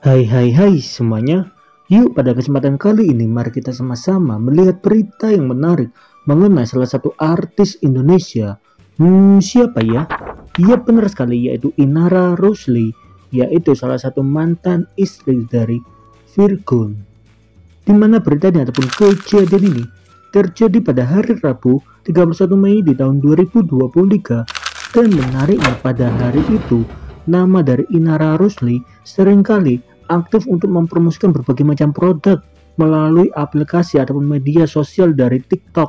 Hai hai hai semuanya. Yuk pada kesempatan kali ini mari kita sama-sama melihat berita yang menarik mengenai salah satu artis Indonesia. Siapa ya? Iya benar sekali, yaitu Inara Rusli, yaitu salah satu mantan istri dari Virgon. Di mana beritanya ataupun kejadian ini terjadi pada hari Rabu 31 Mei di tahun 2023, dan menariknya pada hari itu nama dari Inara Rusli seringkali aktif untuk mempromosikan berbagai macam produk melalui aplikasi ataupun media sosial dari TikTok.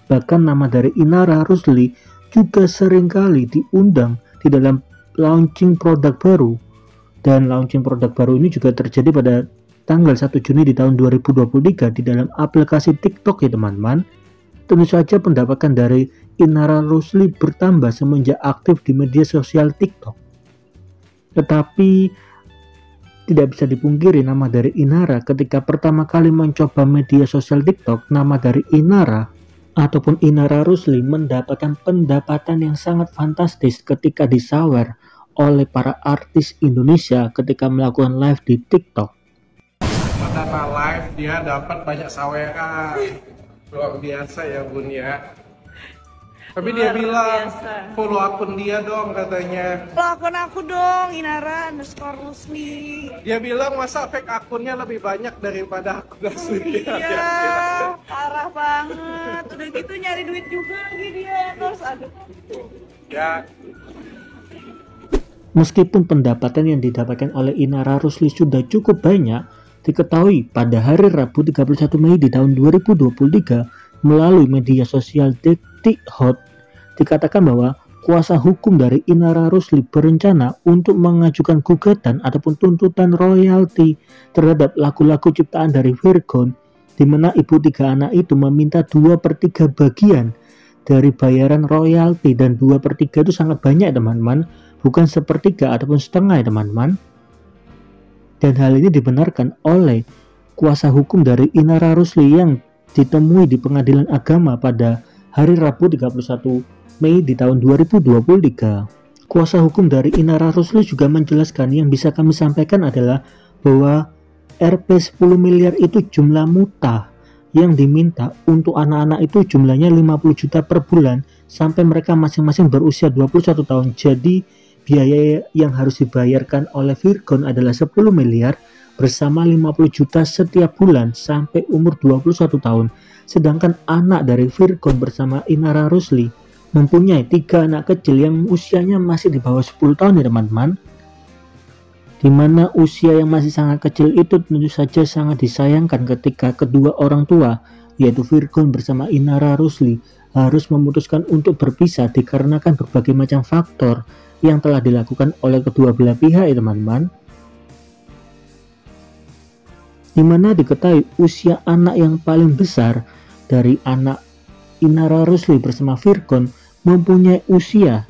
Bahkan nama dari Inara Rusli juga seringkali diundang di dalam launching produk baru. Dan launching produk baru ini juga terjadi pada tanggal 1 Juni di tahun 2023 di dalam aplikasi TikTok ya teman-teman. Tentu saja pendapatan dari Inara Rusli bertambah semenjak aktif di media sosial TikTok. Tetapi tidak bisa dipungkiri nama dari Inara ketika pertama kali mencoba media sosial TikTok, nama dari Inara ataupun Inara Rusli mendapatkan pendapatan yang sangat fantastis ketika disawer oleh para artis Indonesia ketika melakukan live di TikTok. Pada live dia dapat banyak saweran, luar biasa ya Bun ya. Tapi dia bilang follow akun dia dong katanya. Follow akun aku dong, Inara_Rusli. Dia bilang masa fake akunnya lebih banyak daripada akun asli. Iya, parah banget. Udah gitu nyari duit juga lagi dia. Terus aduh. Ya. Meskipun pendapatan yang didapatkan oleh Inara Rusli sudah cukup banyak, diketahui pada hari Rabu 31 Mei di tahun 2023 melalui media sosial TikTok dikatakan bahwa kuasa hukum dari Inara Rusli berencana untuk mengajukan gugatan ataupun tuntutan royalti terhadap lagu-lagu ciptaan dari Virgon, di mana ibu tiga anak itu meminta 2/3 bagian dari bayaran royalti, dan 2/3 itu sangat banyak teman-teman, bukan sepertiga ataupun setengah ya teman-teman. Dan hal ini dibenarkan oleh kuasa hukum dari Inara Rusli yang ditemui di Pengadilan Agama pada hari Rabu 31 Mei di tahun 2023. Kuasa hukum dari Inara Rusli juga menjelaskan yang bisa kami sampaikan adalah bahwa Rp 10 miliar itu jumlah muta yang diminta untuk anak-anak itu jumlahnya 50 juta per bulan sampai mereka masing-masing berusia 21 tahun. Jadi biaya yang harus dibayarkan oleh Virgon adalah 10 miliar bersama 50 juta setiap bulan sampai umur 21 tahun. Sedangkan anak dari Virgon bersama Inara Rusli mempunyai 3 anak kecil yang usianya masih di bawah 10 tahun ya teman-teman. Dimana usia yang masih sangat kecil itu tentu saja sangat disayangkan ketika kedua orang tua yaitu Virgon bersama Inara Rusli harus memutuskan untuk berpisah dikarenakan berbagai macam faktor yang telah dilakukan oleh kedua belah pihak ya teman-teman. Dimana diketahui usia anak yang paling besar dari anak Inara Rusli bersama Virgon mempunyai usia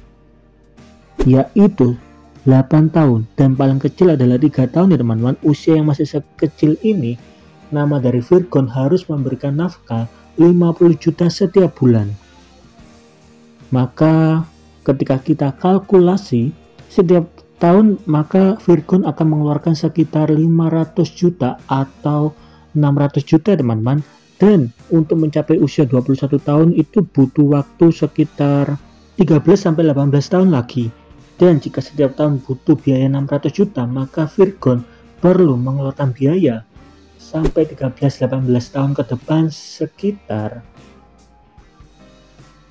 yaitu 8 tahun dan paling kecil adalah 3 tahun ya teman-teman. Usia yang masih sekecil ini, nama dari Virgon harus memberikan nafkah 50 juta setiap bulan. Maka ketika kita kalkulasi setiap tahun, maka Virgon akan mengeluarkan sekitar 500 juta atau 600 juta teman-teman. Dan untuk mencapai usia 21 tahun itu butuh waktu sekitar 13-18 tahun lagi. Dan jika setiap tahun butuh biaya 600 juta, maka Virgon perlu mengeluarkan biaya sampai 13-18 tahun ke depan sekitar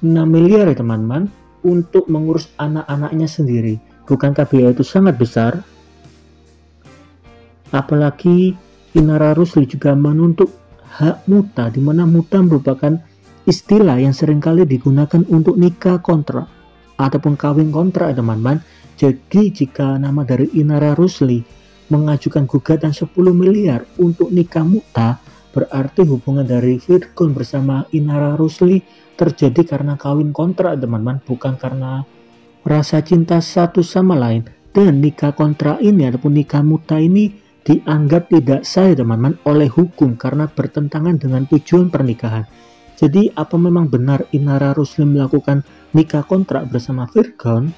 6 miliar ya teman-teman untuk mengurus anak-anaknya sendiri. Bukankah biaya itu sangat besar? Apalagi Inara Rusli juga menuntut hak muta, di mana muta merupakan istilah yang seringkali digunakan untuk nikah kontrak ataupun kawin kontrak teman-teman. Jadi jika nama dari Inara Rusli mengajukan gugatan 10 miliar untuk nikah muta, berarti hubungan dari Virgon bersama Inara Rusli terjadi karena kawin kontrak teman-teman, bukan karena rasa cinta satu sama lain. Dan nikah kontrak ini ataupun nikah muta ini dianggap tidak sah teman-teman oleh hukum karena bertentangan dengan tujuan pernikahan. Jadi apa memang benar Inara Rusli melakukan nikah kontrak bersama Virgon?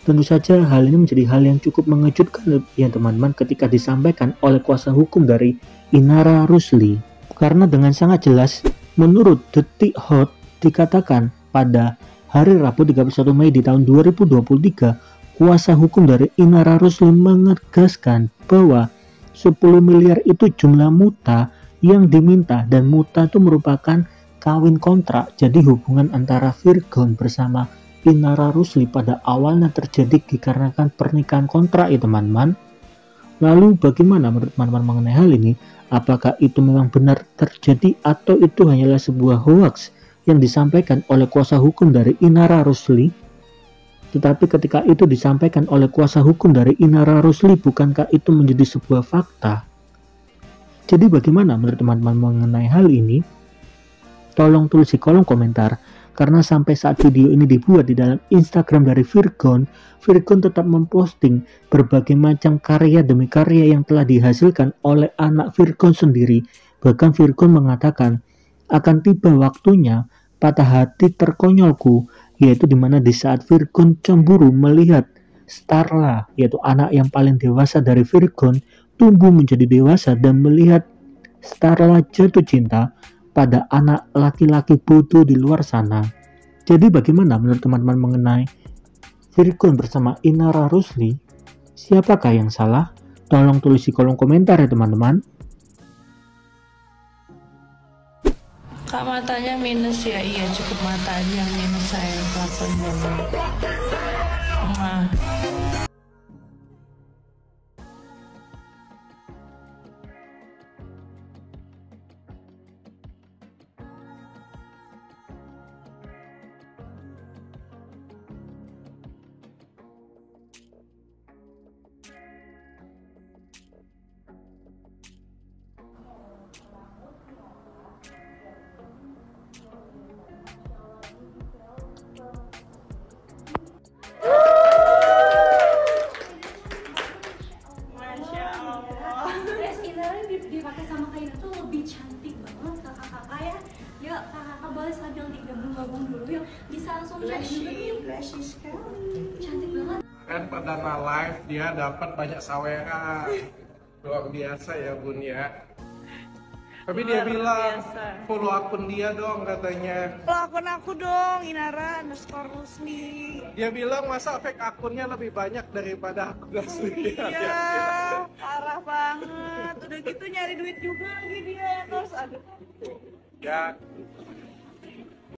Tentu saja hal ini menjadi hal yang cukup mengejutkan ya teman-teman ketika disampaikan oleh kuasa hukum dari Inara Rusli. Karena dengan sangat jelas menurut Detik Hot dikatakan pada hari Rabu 31 Mei di tahun 2023, kuasa hukum dari Inara Rusli menegaskan bahwa 10 miliar itu jumlah muta yang diminta, dan muta itu merupakan kawin kontrak. Jadi hubungan antara Virgon bersama Inara Rusli pada awalnya terjadi dikarenakan pernikahan kontrak ya teman-teman. Lalu bagaimana menurut teman-teman mengenai hal ini? Apakah itu memang benar terjadi atau itu hanyalah sebuah hoax yang disampaikan oleh kuasa hukum dari Inara Rusli? Tetapi ketika itu disampaikan oleh kuasa hukum dari Inara Rusli, bukankah itu menjadi sebuah fakta? Jadi bagaimana menurut teman-teman mengenai hal ini? Tolong tulis di kolom komentar. Karena sampai saat video ini dibuat di dalam Instagram dari Virgon, Virgon tetap memposting berbagai macam karya demi karya yang telah dihasilkan oleh anak Virgon sendiri. Bahkan Virgon mengatakan, akan tiba waktunya patah hati terkonyolku, yaitu dimana di saat Virgon cemburu melihat Starla, yaitu anak yang paling dewasa dari Virgon, tumbuh menjadi dewasa dan melihat Starla jatuh cinta pada anak laki-laki bodoh di luar sana. Jadi bagaimana menurut teman-teman mengenai Virgon bersama Inara Rusli? Siapakah yang salah? Tolong tulis di kolom komentar ya teman-teman. Kak, matanya minus ya? Iya, cukup mata aja yang minus saya, kelakuannya. Nah. Dipakai sama kain itu lebih cantik banget kakak-kakak ya. Ya kakak-kakak boleh sambil digabung-gabung dulu ya, bisa langsung cari juga nih. Blushing sekali. Cantik banget. Kan pada live dia dapat banyak saweran. Luar biasa ya Bun ya. Tapi dia Luar bilang biasa. follow akun dia dong katanya. Follow akun aku dong, Inara_Rusli. Dia bilang masa fake akunnya lebih banyak daripada akun asli. Iya, parah banget. Udah gitu nyari duit juga lagi dia. Terus aduh. Ya,